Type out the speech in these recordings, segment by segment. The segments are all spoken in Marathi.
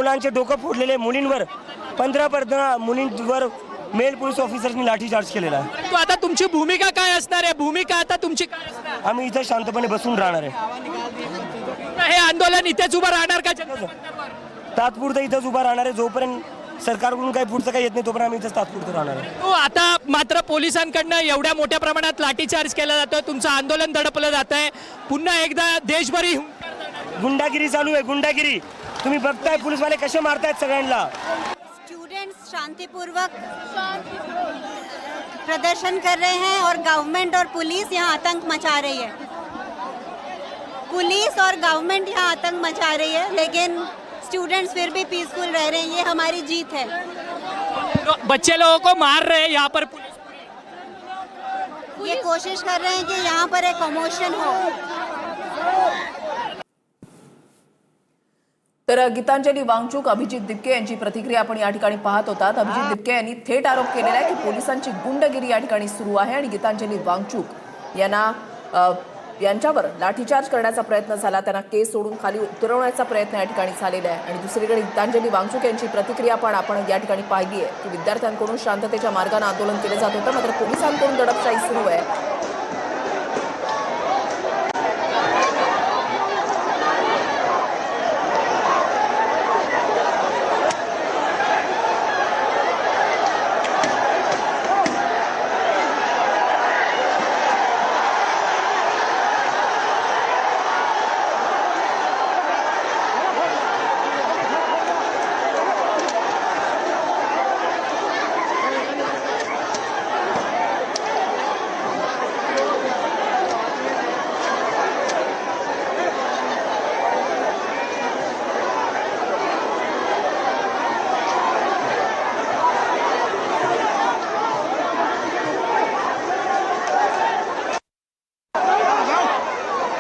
मुलांचे डोकं फोडलेले, मुलींवर 15 मुलींवर मेल पोलीस ऑफिसर्सनी लाठीचार्ज केलेला आहे. तो आता तुमची भूमिका काय असणार आहे? भूमिका आता तुमची काय असणार? आम्ही इथं शांतपणे बसून राहणार आहे. हे आंदोलन इथेच उभं राहणार का? तात्पुरतं इथंच उभा राहणार आहे. जोपर्यंत सरकारकडून काही पुढचं काही येत नाही तोपर्यंत आम्ही इथंच तात्पुरतं राहणार आहे. तो आता मात्र पोलिसांकडनं एवढ्या मोठ्या प्रमाणात लाठीचार्ज केला जातोय, तुमचं आंदोलन दडपलं जात आहे. पुन्हा एकदा देशभरी गुंडागिरी चालू आहे, गुंडागिरी. तुम्ही बघताय पोलीसवाले कसे मारतायत सगळ्यांना. स्टूडेंट्स शांतिपूर्वक प्रदर्शन कर रहे हैं और गवर्नमेंट और पुलिस यहाँ आतंक मचा रही है. पुलिस और गवर्नमेंट यहाँ आतंक मचा रही है, लेकिन स्टूडेंट्स फिर भी पीसफुल रह रहे हैं. ये हमारी जीत है. बच्चे लोगों को मार रहे हैं यहाँ पर पुलिस, ये कोशिश कर रहे हैं कि यहाँ पर एक कमोशन हो. तर गीतांजली वांगचूक, अभिजित दिपके यांची प्रतिक्रिया आपण या ठिकाणी पाहत होतात. अभिजित दिपके यांनी थेट आरोप केलेला आहे की पोलिसांची गुंडगिरी या ठिकाणी सुरू आहे आणि गीतांजली वांगचूक यांच्यावर लाठीचार्ज करण्याचा प्रयत्न झाला, त्यांना केस सोडून खाली उतरवण्याचा प्रयत्न या ठिकाणी झालेला आहे. आणि दुसरीकडे गीतांजली वांगचूक यांची प्रतिक्रिया पण आपण या ठिकाणी पाहिली आहे की विद्यार्थ्यांकडून शांततेच्या मार्गाने आंदोलन केलं जात होतं, मात्र पोलिसांकडून दडपशाही सुरू आहे.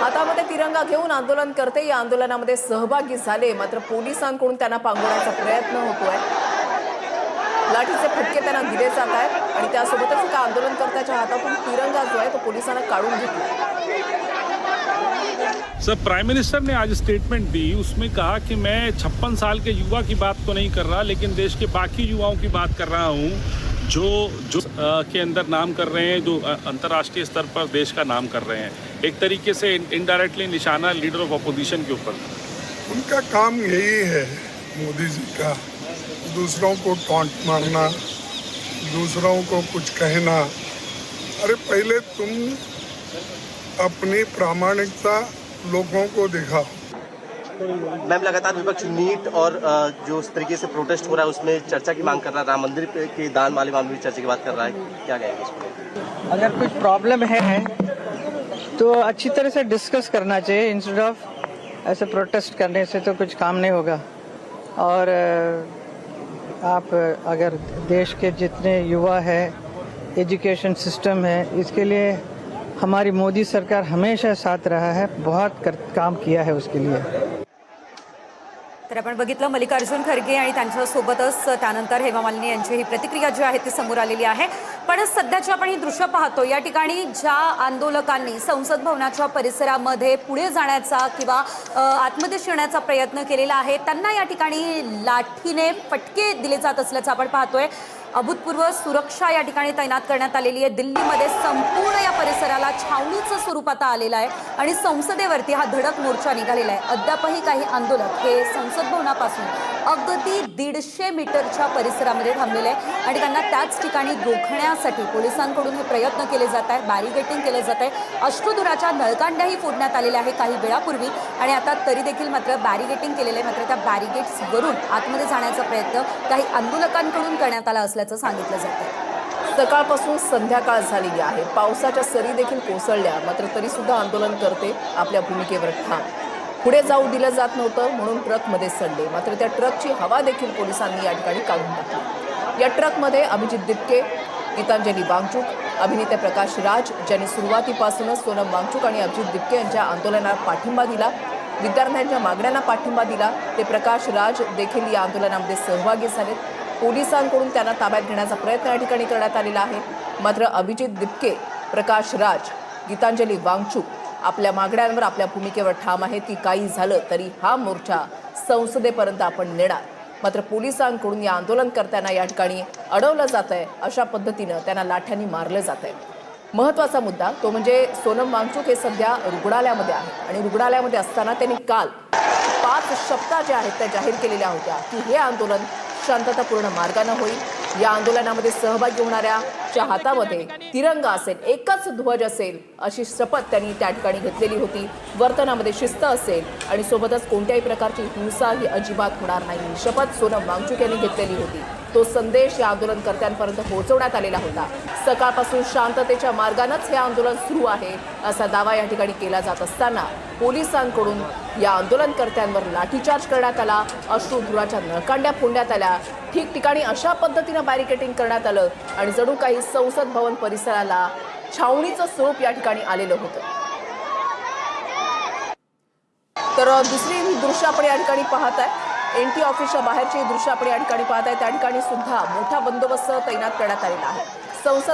हातामध्ये तिरंगा घेऊन आंदोलनकर्ते या आंदोलनामध्ये सहभागी झाले, मात्र पोलिसांकडून त्यांना पांगवण्याचा प्रयत्न होतोय. लाठीचे फटके त्यांना दिले जात आहेत आणि त्यासोबतच एका आंदोलनकर्त्याच्या हातातून तिरंगा जो आहे तो पोलिसांना काढून घेतला. सर, प्राइम मिनिस्टर ने आज स्टेटमेंट दी, उसमें कहा कि मैं 56 साल के युवा की बात तो नहीं कर रहा, लेकिन देश के बाकी युवाओं की बात कर रहा हूँ जो के अंदर नाम कर रहे हैं, जो अंतर्राष्ट्रीय स्तर पर देश का नाम कर रहे हैं. एक तरीके से इनडायरेक्टली निशाना लीडर ऑफ अपोजिशन के ऊपर. उनका काम यही है मोदी जी का, दूसरों को टॉन्ट मारना, दूसरों को कुछ कहना. अरे पहले तुम अपनी प्रामाणिकता लोगों को दिखाओ. मैम, लगातार विपक्ष नीट और जो इस तरीके से प्रोटेस्ट हो रहा है उसमें चर्चा की मांग कर रहा है, राम मंदिर के दान वाले मामले में चर्चा की बात कर रहा है, क्या कहेंगे इसमें? अगर कुछ प्रॉब्लम है तो अच्छी तरह से डिस्कस करना चाहिए, इंस्टेड ऑफ ऐसे प्रोटेस्ट करने से तो कुछ काम नहीं होगा. और आप अगर देश के जितने युवा है, एजुकेशन सिस्टम है, इसके लिए हमारी मोदी सरकार हमेशा साथ रहा है, बहुत काम किया है उसके लिए. तर आपण बघितलं मल्लिकार्जुन खरगे आणि त्यांच्यासोबतच त्यानंतर हेमा मालिनी यांची ही प्रतिक्रिया जी आहे ती समोर आलेली आहे. पण सध्याची आपण ही दृश्य पाहतो, या ठिकाणी ज्या आंदोलकांनी संसद भवनाच्या परिसरामध्ये पुढे जाण्याचा किंवा आतमध्ये शिरण्याचा प्रयत्न केलेला आहे, त्यांना या ठिकाणी लाठीने फटके दिले जात असल्याचं आपण पाहतोय. अभूतपूर्व सुरक्षा या ठिकाणी तैनात करण्यात आलेली आहे. दिल्लीमध्ये संपूर्ण या परिसराला छावणीचं स्वरूप आता आलेलं आहे आणि संसदेवरती हा धडक मोर्चा निघालेला आहे. अद्यापही काही आंदोलक हे संसद भवनापासून अगदी 150 मीटरच्या परिसरामध्ये थांबलेले आहे आणि त्यांना त्याच ठिकाणी रोखण्यासाठी पोलिसांकडून हे प्रयत्न केले जात आहे, बॅरिगेटिंग केलं जात आहे. अश्रुधुराच्या नळकांड्याही फोडण्यात आलेल्या आहे काही वेळापूर्वी आणि आता तरी देखील मात्र बॅरिगेटिंग केलेलं आहे. मात्र त्या बॅरिगेट्सवरून आतमध्ये जाण्याचा प्रयत्न काही आंदोलकांकडून करण्यात आला असल्याचं सांगितलं जातं. सकाळपासून संध्याकाळ झालेली आहे, पावसाच्या सरी देखील कोसळल्या, मात्र तरी सुद्धा आंदोलनकर्ते आपल्या भूमिकेवर ठाम. पुढे जाऊ दिलं जात नव्हतं म्हणून ट्रकमध्ये चढले, मात्र त्या ट्रकची हवा देखील पोलिसांनी या ठिकाणी काढून टाकली. या ट्रकमध्ये अभिजित दिपके, गीतांजली वांगचूक, अभिनेते प्रकाश राज, ज्यांनी सुरुवातीपासूनच सोनम वांगचूक आणि अभिजित दिपके यांच्या आंदोलनाला पाठिंबा दिला, विद्यार्थ्यांच्या मागण्यांना पाठिंबा दिला, ते प्रकाश राज देखील या आंदोलनामध्ये सहभागी झालेत. पोलिसांकडून त्यांना ताब्यात घेण्याचा प्रयत्न या ठिकाणी करण्यात आलेला आहे. मात्र अभिजित दिपके, प्रकाश राज, गीतांजली वांगचूक आपल्या मागण्यांवर, आपल्या भूमिकेवर ठाम आहे की काही झालं तरी हा मोर्चा संसदेपर्यंत आपण नेणार मात्र पोलिसांकडून या आंदोलनकर्त्यांना या ठिकाणी अडवलं जात आहे, अशा पद्धतीनं त्यांना लाठ्यांनी मारलं जात आहे. महत्त्वाचा मुद्दा तो म्हणजे सोनम वांगचुक हे सध्या रुग्णालयामध्ये आहेत आणि रुग्णालयामध्ये असताना त्यांनी काल 5 शपथा ज्या आहेत त्या जाहीर केलेल्या होत्या की हे आंदोलन शांततापूर्ण मार्गानं होईल. या आंदोलनामध्ये सहभागी होणाऱ्याच्या हातामध्ये तिरंगा असेल, एकच ध्वज असेल अशी शपथ त्यांनी त्या ठिकाणी घेतलेली होती. वर्तनामध्ये शिस्त असेल आणि सोबतच कोणत्याही प्रकारची हिंसा ही अजिबात होणार नाही ही शपथ सोनम वांगचुक यांनी घेतलेली होती. तो संदेश या आंदोलनकर्त्यांपर्यंत पोहोचवण्यात आलेला होता. सकाळपासून शांततेच्या मार्गानंच हे आंदोलन सुरू आहे असा दावा या ठिकाणी केला जात असताना पोलिसांकडून या आंदोलनकर्त्यांवर लाठीचार्ज करण्यात आला, अश्रुधुराच्या नळकांड्या फोडण्यात आल्या, ठिकठिकाणी अशा पद्धतीनं बॅरिकेडिंग करण्यात आलं आणि जणू काही संसद भवन परिसराला छावणीचं स्वरूप या ठिकाणी आलेलं होतं. तर दुसरी दृश्य आपण या ठिकाणी पाहत आहे, एनटी ऑफिसच्या बाहेरची दृश्य आपण या ठिकाणी पाहत आहे. त्या ठिकाणी सुद्धा मोठा बंदोबस्त तैनात करण्यात आलेला आहे. संसद